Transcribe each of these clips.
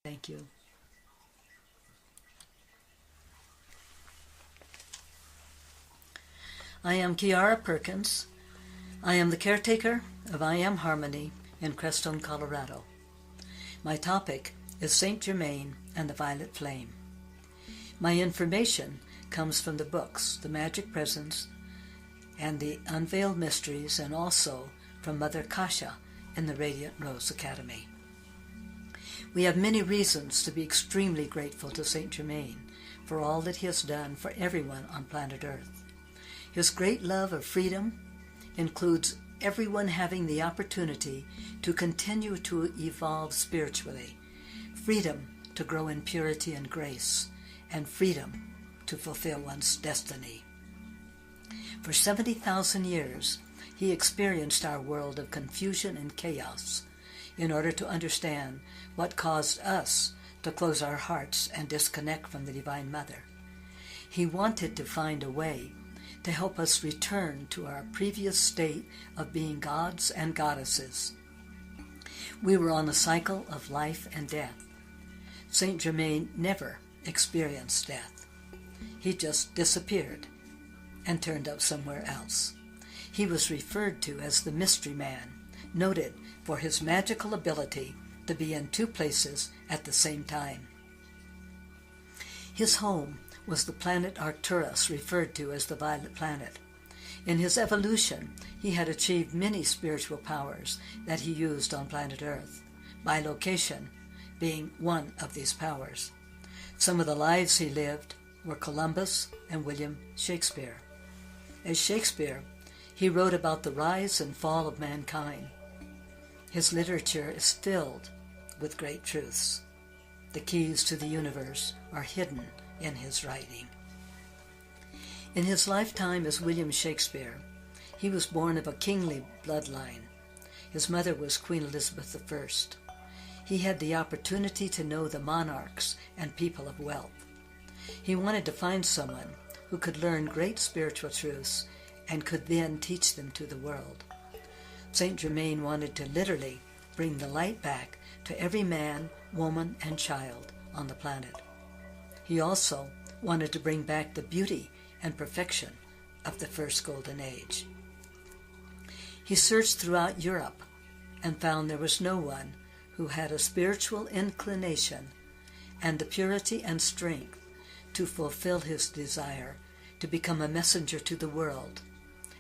Thank you. I am Kiara Perkins. I am the caretaker of I Am Harmony in Crestone, Colorado. My topic is Saint Germain and the Violet Flame. My information comes from the books, The Magic Presence and the Unveiled Mysteries, and also from Mother Kasha in the Radiant Rose Academy. We have many reasons to be extremely grateful to Saint Germain for all that he has done for everyone on planet Earth. His great love of freedom includes everyone having the opportunity to continue to evolve spiritually, freedom to grow in purity and grace, and freedom to fulfill one's destiny. For 70,000 years, he experienced our world of confusion and chaos in order to understand what caused us to close our hearts and disconnect from the Divine Mother. He wanted to find a way to help us return to our previous state of being gods and goddesses. We were on a cycle of life and death. Saint Germain never experienced death. He just disappeared and turned up somewhere else. He was referred to as the Mystery Man, noted for his magical ability to be in two places at the same time. His home was the planet Arcturus, referred to as the Violet Planet. In his evolution, he had achieved many spiritual powers that he used on planet Earth, bilocation being one of these powers. Some of the lives he lived were Columbus and William Shakespeare. As Shakespeare, he wrote about the rise and fall of mankind. His literature is filled with great truths. The keys to the universe are hidden in his writing. In his lifetime as William Shakespeare, he was born of a kingly bloodline. His mother was Queen Elizabeth I. He had the opportunity to know the monarchs and people of wealth. He wanted to find someone who could learn great spiritual truths and could then teach them to the world. Saint Germain wanted to literally bring the light back to every man, woman, and child on the planet. He also wanted to bring back the beauty and perfection of the first golden age. He searched throughout Europe and found there was no one who had a spiritual inclination and the purity and strength to fulfill his desire to become a messenger to the world,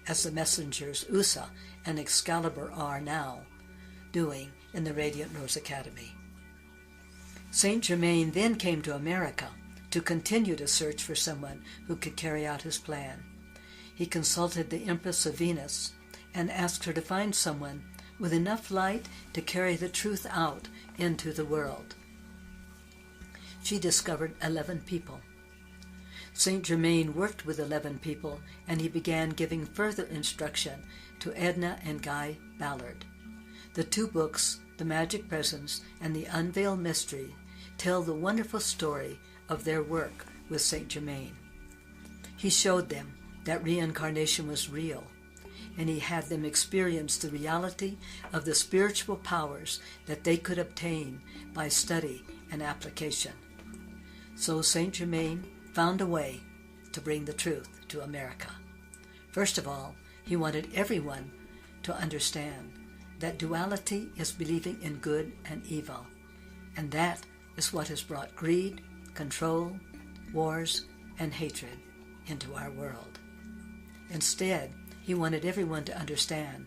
as the messengers Usa and Excalibur are now doing in the Radiant Rose Academy. Saint Germain then came to America to continue to search for someone who could carry out his plan. He consulted the Empress of Venus and asked her to find someone with enough light to carry the truth out into the world. She discovered 11 people. Saint Germain worked with 11 people, and he began giving further instruction to Edna and Guy Ballard. The two books, The Magic Presence and The Unveiled Mystery, tell the wonderful story of their work with Saint Germain. He showed them that reincarnation was real, and he had them experience the reality of the spiritual powers that they could obtain by study and application. So Saint Germain found a way to bring the truth to America. First of all, he wanted everyone to understand that duality is believing in good and evil, and that is what has brought greed, control, wars, and hatred into our world. Instead, he wanted everyone to understand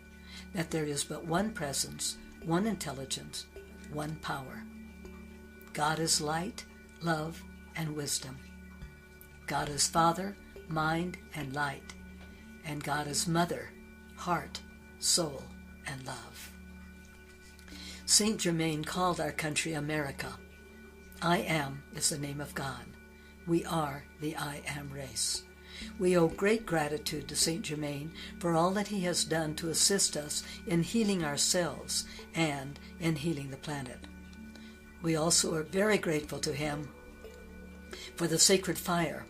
that there is but one presence, one intelligence, one power. God is light, love, and wisdom. God is Father, mind, and light. And God is Mother, heart, soul, and love. Saint Germain called our country America. I Am is the name of God. We are the I Am race. We owe great gratitude to Saint Germain for all that he has done to assist us in healing ourselves and in healing the planet. We also are very grateful to him for the sacred fire,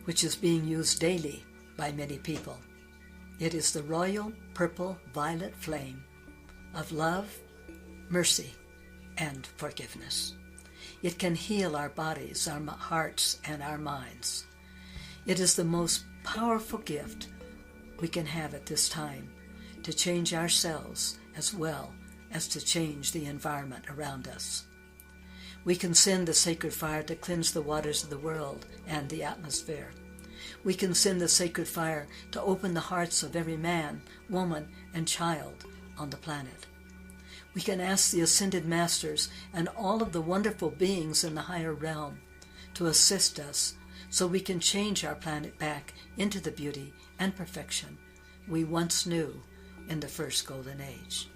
which is being used daily by many people. It is the royal purple violet flame of love, mercy, and forgiveness. It can heal our bodies, our hearts, and our minds. It is the most powerful gift we can have at this time to change ourselves as well as to change the environment around us. We can send the sacred fire to cleanse the waters of the world and the atmosphere. We can send the sacred fire to open the hearts of every man, woman, and child on the planet. We can ask the ascended masters and all of the wonderful beings in the higher realm to assist us so we can change our planet back into the beauty and perfection we once knew in the first golden age.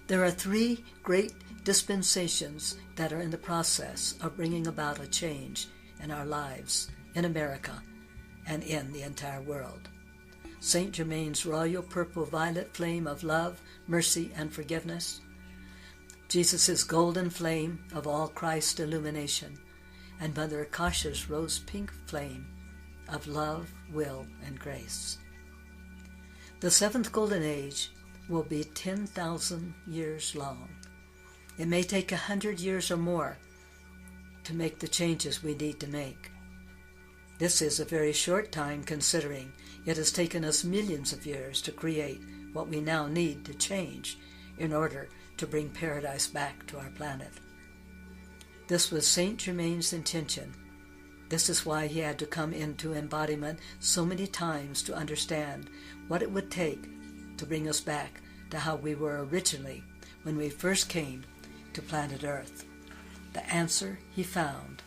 There are 3 great dispensations that are in the process of bringing about a change in our lives in America and in the entire world. Saint Germain's royal purple violet flame of love, mercy, and forgiveness, Jesus' golden flame of all Christ illumination, and Mother Akasha's rose pink flame of love, will, and grace. The 7th golden age will be 10,000 years long. It may take 100 years or more to make the changes we need to make. This is a very short time considering it has taken us millions of years to create what we now need to change in order to bring paradise back to our planet. This was Saint Germain's intention. This is why he had to come into embodiment so many times to understand what it would take to bring us back to how we were originally when we first came to planet Earth. The answer he found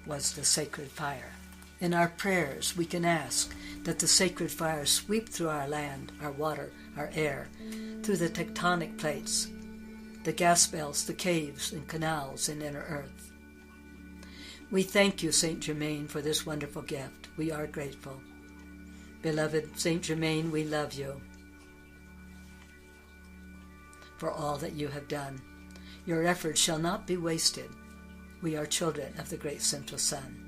was the sacred fire. In our prayers, we can ask that the sacred fire sweep through our land, our water, our air, through the tectonic plates, the gas belts, the caves and canals in inner Earth. We thank you, Saint Germain, for this wonderful gift. We are grateful. Beloved Saint Germain, we love you for all that you have done. Your efforts shall not be wasted. We are children of the great central sun.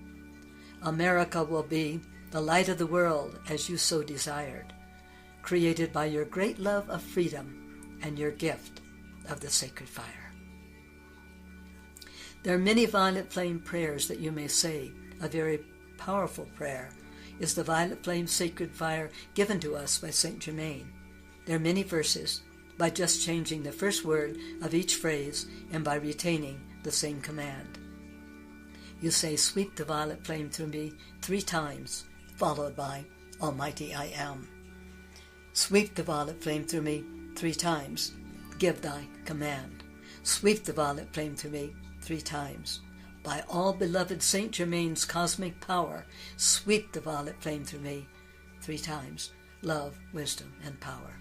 America will be the light of the world as you so desired, created by your great love of freedom and your gift of the sacred fire. There are many violet flame prayers that you may say. A very powerful prayer is the violet flame sacred fire given to us by Saint Germain. There are many verses by just changing the first word of each phrase and by retaining the same command. You say, sweep the violet flame through me 3 times, followed by Almighty I Am. Sweep the violet flame through me 3 times, give thy command. Sweep the violet flame through me 3 times. By all beloved Saint Germain's cosmic power, sweep the violet flame through me 3 times. Love, wisdom, and power.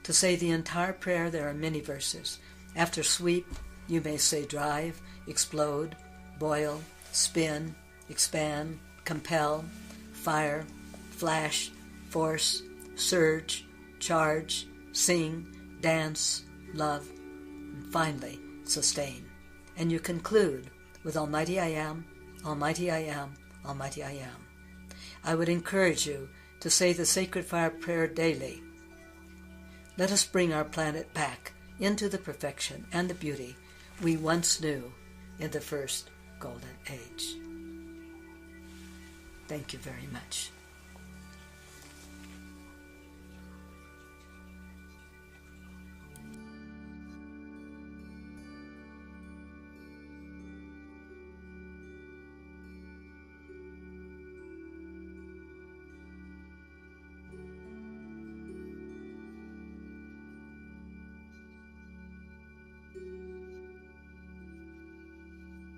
To say the entire prayer, there are many verses. After sweep, you may say drive, explode, boil, spin, expand, compel, fire, flash, force, surge, charge, sing, dance, love, and finally sustain. And you conclude with Almighty I Am, Almighty I Am, Almighty I Am. I would encourage you to say the sacred fire prayer daily. Let us bring our planet back into the perfection and the beauty we once knew in the first golden age. Thank you very much.